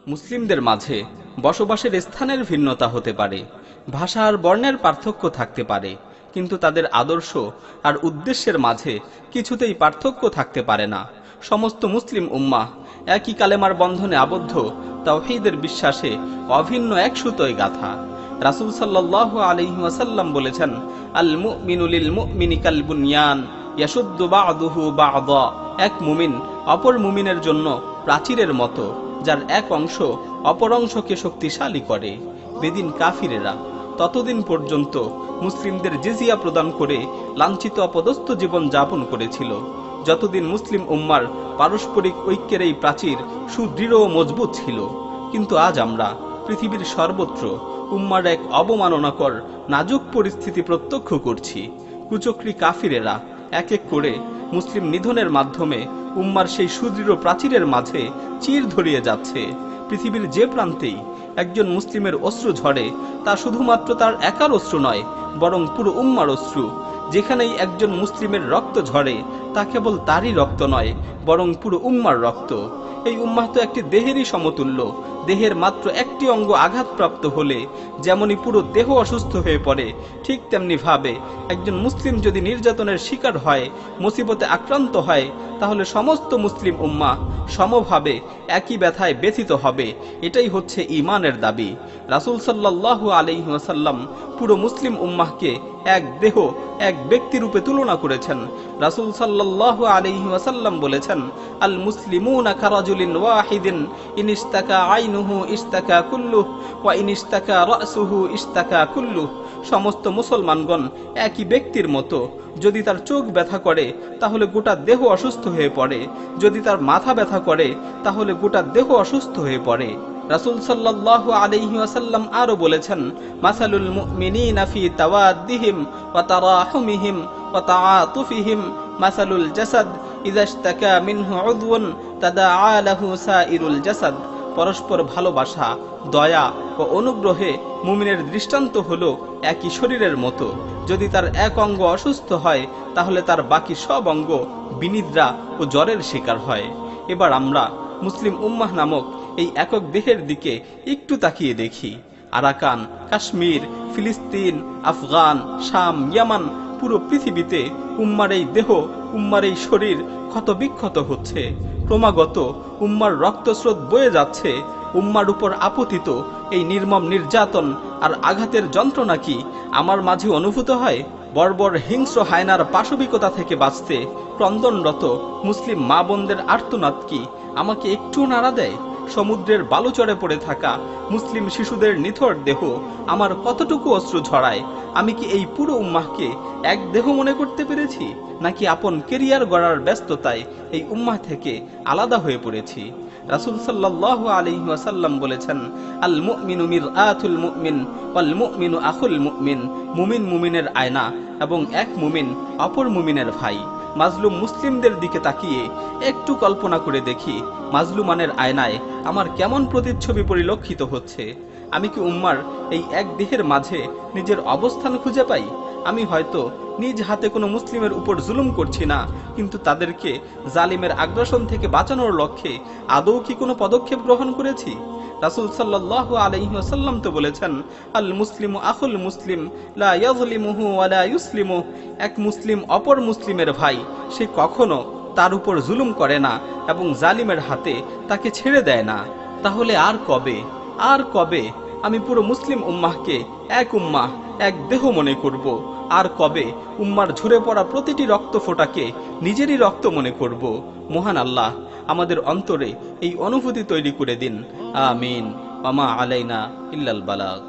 মুসলিমদের মাঝে বসবাসের স্থানের ভিন্নতা হতে পারে, ভাষা আর বর্ণের পার্থক্য থাকতে পারে, কিন্তু তাদের আদর্শ আর উদ্দেশ্যের মাঝে কিছুতেই পার্থক্য থাকতে পারে না। সমস্ত মুসলিম উম্মাহ একই কালেমার বন্ধনে আবদ্ধ, তাওহীদের বিশ্বাসে অভিন্ন এক সুতোয় গাঁথা। রাসূল সাল্লাল্লাহু আলাইহি ওয়াসাল্লাম বলেছেন, আল মুমিনু লিল মুমিনি কাল বুনয়ান ইয়াশুদ্দু বা'দুহু বা'দা। এক মুমিন অপর মুমিনের জন্য প্রাচীরের মতো, যার এক অংশ অপর অংশকে শক্তিশালী করে। বেদিন কাফিরেরা ততদিন পর্যন্ত মুসলিমদের জিজিয়া প্রদান করে লাঞ্ছিত অপদস্থ জীবন যাপন করেছিল, যতদিন মুসলিম উম্মার পারস্পরিক ঐক্যের এই প্রাচীর সুদৃঢ় ও মজবুত ছিল। কিন্তু আজ আমরা পৃথিবীর সর্বত্র উম্মার এক অবমাননাকর নাজুক পরিস্থিতি প্রত্যক্ষ করছি। কুচক্রী কাফিরেরা এক এক করে মুসলিম নিধনের মাধ্যমে উম্মার সেই সুদৃঢ় প্রাচীরের মাঝে চির ধরিয়ে যাচ্ছে। পৃথিবীর যে প্রান্তেই একজন মুসলিমের অশ্রু ঝরে, তা শুধুমাত্র তার একার অশ্রু নয়, বরং পুরো উম্মার অশ্রু। যেখানেই একজন মুসলিমের রক্ত ঝরে, তা কেবল তারই রক্ত নয়, বরং পুরো উম্মার রক্ত। এই উম্মাহ তো একটি দেহেরই সমতুল্য। দেহের মাত্র একটি অঙ্গ আঘাতপ্রাপ্ত হলে যেমনি পুরো দেহ অসুস্থ হয়ে পড়ে, ঠিক তেমনি ভাবে একজন মুসলিম যদি নির্যাতনের শিকার হয়, মুসিবতে আক্রান্ত হয়, তাহলে সমস্ত মুসলিম উম্মাহ সমভাবে একই ব্যথায় ব্যথিত হবে। এটাই হচ্ছে ঈমানের দাবি। রাসূল সাল্লাল্লাহু আলাইহি ওয়াসাল্লাম পুরো মুসলিম উম্মাহকে এক দেহ, এক ব্যক্তি রূপে তুলনা করেছেন। রাসূল সাল্লাল্লাহু আলাইহি ওয়াসাল্লাম বলেছেন, আল মুসলিমুনা কারাজুলিন ওয়াহিদিন ইনিস্তাকা আইনুহু ইস্তাকা কুল্লুহু ওয়া ইনিস্তাকা রাসুহু ইস্তাকা কুল্লুহু। সমস্ত মুসলমানগণ একই ব্যক্তির মতো। যদি তার চোখ ব্যথা করে, তাহলে গোটা দেহ অসুস্থ হয়ে পড়ে। যদি তার মাথা ব্যথা করে, তাহলে গোটা দেহ অসুস্থ হয়ে পড়ে। রাসূল সাল্লাল্লাহু আলাইহি ওয়াসাল্লাম আরো বলেছেন, মাসালুল মুমিনিনা ফি তাওয়াদ্দিহিম ওয়া তারাহুমিহিম ওয়া তাআতুফিহিম মাসালুল জাসাদ ইযা ইশতাকা মিনহু উযওয়ুন তাদাআ লাহু সাইরুল জাসাদ। পরস্পর ভালোবাসা, দয়া ও অনুগ্রহে মুমিনের দৃষ্টান্ত হলো একই শরীরের মতো। যদি তার এক অঙ্গ অসুস্থ হয়, তাহলে তার বাকি সব অঙ্গ বিনিদ্রা ও জ্বরের শিকার হয়। এবার আমরা মুসলিম উম্মাহ নামক এই একক দেহের দিকে একটু তাকিয়ে দেখি। আরাকান, কাশ্মীর, ফিলিস্তিন, আফগান, শাম, ইয়ামান, পুরো পৃথিবীতে উম্মার এই দেহ, উম্মার এই শরীর ক্ষত বিক্ষত হচ্ছে। ক্রমাগত উম্মার রক্তস্রোত বয়ে যাচ্ছে। উম্মার উপর আপতিত এই নির্মম নির্যাতন আর আঘাতের যন্ত্রণা কি আমার মাঝে অনুভূত হয়? বর্বর হিংস্র হায়নার পাশবিকতা থেকে বাঁচতে ক্রন্দনরত মুসলিম মা বোনদের আর্তনাদ কি আমাকে একটু নাড়া দেয়? সমুদ্রের বালুচরে পড়ে থাকা মুসলিম শিশুদের নিথর দেহ আমার কতটুকু অশ্রু ঝরায়? আমি কি এই পুরো উম্মাহকে এক দেহ মনে করতে পেরেছি, নাকি আপন কেরিয়ার গড়ার ব্যস্ততায় এই উম্মাহ থেকে আলাদা হয়ে পড়েছি? রাসূল সাল্লাল্লাহু আলাইহি ওয়াসাল্লাম বলেছেন, আল মুমিনু মিরআতুল মুমিন ওয়াল মুমিনু আখুল মুমিন। মুমিন মুমিনের আয়না এবং এক মুমিন অপর মুমিনের ভাই। মাজলুম মুসলিমদের দিকে তাকিয়ে একটু কল্পনা করে দেখি, মাজলুমানের আয়নায় আমার কেমন প্রতিচ্ছবি পরিলক্ষিত হচ্ছে। আমি কি উম্মার এই এক দেহের মাঝে নিজের অবস্থান খুঁজে পাই? আমি হয়তো নিজ হাতে কোনো মুসলিমের উপর জুলুম করছি না, কিন্তু তাদেরকে জালিমের আগ্রাসন থেকে বাঁচানোর লক্ষ্যে আদৌ কি কোনো পদক্ষেপ গ্রহণ করেছি? রাসূল সাল্লাল্লাহু আলাইহি ওয়াসাল্লাম তো বলেছেন, আল মুসলিমু আখুল মুসলিম লা ইয়াযলিমুহু ওয়া লা ইউসলিমুহু। এক মুসলিম অপর মুসলিমের ভাই, সে কখনো তার উপর জুলুম করে না এবং জালিমের হাতে তাকে ছেড়ে দেয় না। তাহলে আর কবে, আর কবে আমি পুরো মুসলিম উম্মাহকে এক উম্মাহ, এক দেহ মনে করব? আর কবে উম্মার ঝরে পড়া প্রতিটি রক্ত ফোঁটাকে নিজেরই রক্ত মনে করব? মহান আল্লাহ আমাদের অন্তরে এই অনুভূতি তৈরি করে দিন। আমিন। ওয়া মা আলাইনা ইল্লাল বালাগ।